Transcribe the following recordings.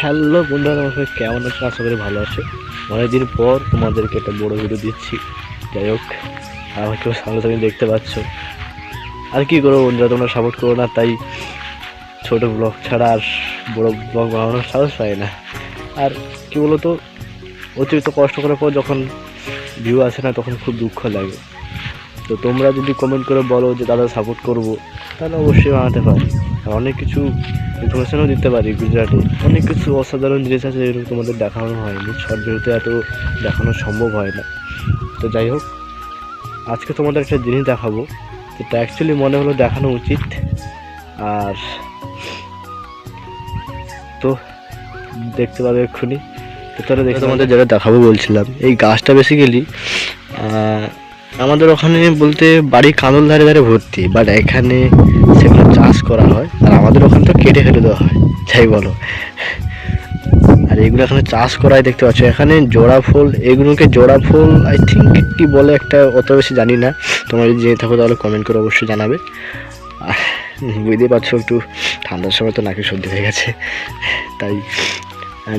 Hello বন্ধুরা, নমস্কার। কেমন আছো? আশা করি ভালো আছো। অনেকদিন পর তোমাদেরকে একটা বড় ভিডিও দিচ্ছি। যাই হোক, আমাকে সামনাসামনি দেখতে পাচ্ছ। আর কি করবো বন্ধুরা, তোমরা সাপোর্ট করো না, তাই ছোট ব্লগ ছাড়া আর বড় ব্লগ বানানোর সাহস পাই না। আর কি বলতো, অতিরিক্ত কষ্ট করার পর যখন ভিউ আসে না, তখন খুব দুঃখ লাগে। তো তোমরা যদি কমেন্ট করে বলো যে দাদা সাপোর্ট করবো, তাহলে অবশ্যই বানাতে পারি। আর অনেক কিছু ইনফরমেশনও দিতে পারি। গুজরাটে অনেক কিছু অসাধারণ জিনিস আছে, যেগুলো তোমাদের দেখানো হয়নি। শর্ট ভিডিওতে এত দেখানো সম্ভব হয় না। তো যাই হোক, আজকে তোমাদের একটা জিনিস দেখাবো, যেটা অ্যাকচুয়ালি মনে হলো দেখানো উচিত। আর তো দেখতে পাবে এক্ষুনি। তো তাহলে দেখে তোমাদের যেটা দেখাবো বলছিলাম, এই গাছটা বেসিক্যালি আমাদের ওখানে বলতে বাড়ি কাঁদল ধারে ধারে ভর্তি, বাট এখানে সেগুলো চাষ করা হয়। আর আমাদের ওখানে তো কেটে ফেলে দেওয়া হয়, যাই বলো। আর এগুলো এখানে চাষ করাই দেখতে পাচ্ছ। এখানে জোড়া ফুল, এগুলোকে জোড়া ফুল আই থিঙ্ক কি বলে একটা, অত বেশি জানি না। তোমরা যদি জেনে থাকো তাহলে কমেন্ট করে অবশ্যই জানাবে। বুঝতেই পারছো, একটু ঠান্ডার সময় তো নাকি সর্দি হয়ে গেছে, তাই।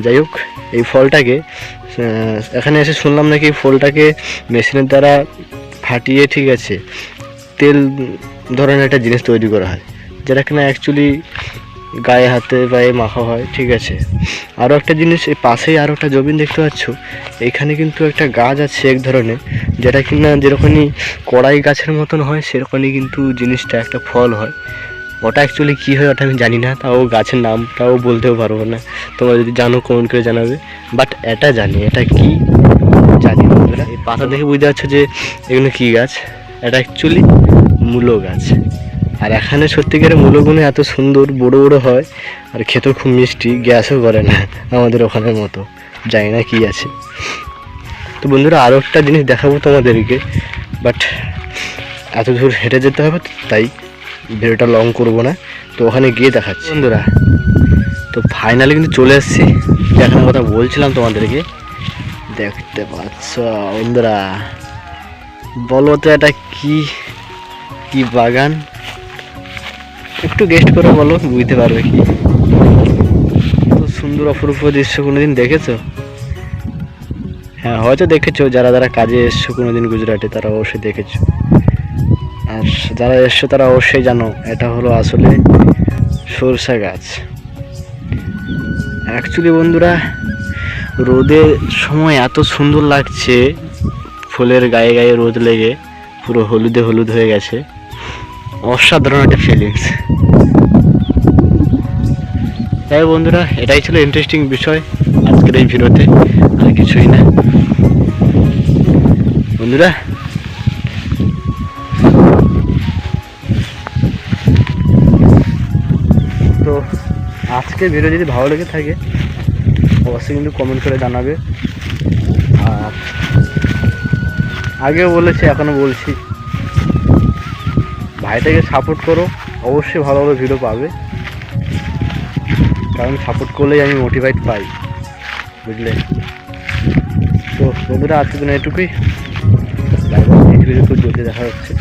যাই হোক, এই ফলটাকে এখানে এসে শুনলাম নাকি ফলটাকে মেশিনের দ্বারা ফাটিয়ে, ঠিক আছে, তেল ধরনের একটা জিনিস তৈরি করা হয়, যেটা কিনা অ্যাকচুয়ালি গায়ে হাতে পায়ে মাখা হয়, ঠিক আছে। আরও একটা জিনিস, এই পাশেই আরও একটা জমিন দেখতে পাচ্ছ। এখানে কিন্তু একটা গাছ আছে এক ধরনের, যেটা কিনা যেরকমই কড়াই গাছের মতন হয়, সেরকমই কিন্তু জিনিসটা একটা ফল হয়। ওটা অ্যাকচুয়ালি কী হয় ওটা আমি জানি না, তাও গাছের নামটাও বলতেও পারবো না। তোমরা যদি জানো কমেন্ট করে জানাবে। বাট এটা জানি, এটা কি জানি বন্ধুরা। এই পাতা দেখে বুঝতে পারছো যে এগুলো কী গাছ। এটা অ্যাকচুয়ালি মূলো গাছ। আর এখানে সত্যিকারের মূলোগুলো এত সুন্দর বড় বড় হয়, আর খেতেও খুব মিষ্টি, গ্যাসও করে না আমাদের ওখানের মতো। জানি না কী আছে। তো বন্ধুরা, আরও একটা জিনিস দেখাবো তোমাদেরকে, বাট এত দূর হেঁটে যেতে হবে, তাই ভিডিওটা লং করবো না। তো ওখানে গিয়ে দেখাচ্ছি বন্ধুরা। তো ফাইনালি কিন্তু চলে এসেছি, দেখানোর কথা বলছিলাম তোমাদেরকে। দেখতে পাচ্ছ বন্ধুরা, বলো তো এটা কি কি বাগান? একটু গেস্ট করে বলো, বুঝতে পারবে কি। তো সুন্দর অপরূপ দৃশ্য কোনোদিন দেখেছো? হ্যাঁ, হয়তো দেখেছো। যারা যারা কাজে এসছো কোনোদিন গুজরাটে, তারা অবশ্যই দেখেছো। আর যারা এসছো তারা অবশ্যই জানো, এটা হলো আসলে সরষা গাছ। অ্যাকচুয়ালি বন্ধুরা, রোদের সময় এত সুন্দর লাগছে, ফুলের গায়ে গায়ে রোদ লেগে পুরো হলুদে হলুদ হয়ে গেছে। অসাধারণ একটা ফিলিংস। তাই বন্ধুরা, এটাই ছিল ইন্টারেস্টিং বিষয় আজকের এই ভিডিওতে, আর কিছুই না বন্ধুরা। তো আজকের ভিডিও যদি ভালো লেগে থাকে, অবশ্যই কিন্তু কমেন্ট করে জানাবে। আর আগেও বলেছি, এখনও বলছি, ভাইটাকে সাপোর্ট করো, অবশ্যই ভালো ভালো ভিডিও পাবে। কারণ সাপোর্ট করলেই আমি মোটিভেট পাই, বুঝলে। তো বন্ধুরা, আজকের জন্য এটুকুই। নেক্সট ভিডিও খুব জলদি দেখা হচ্ছে।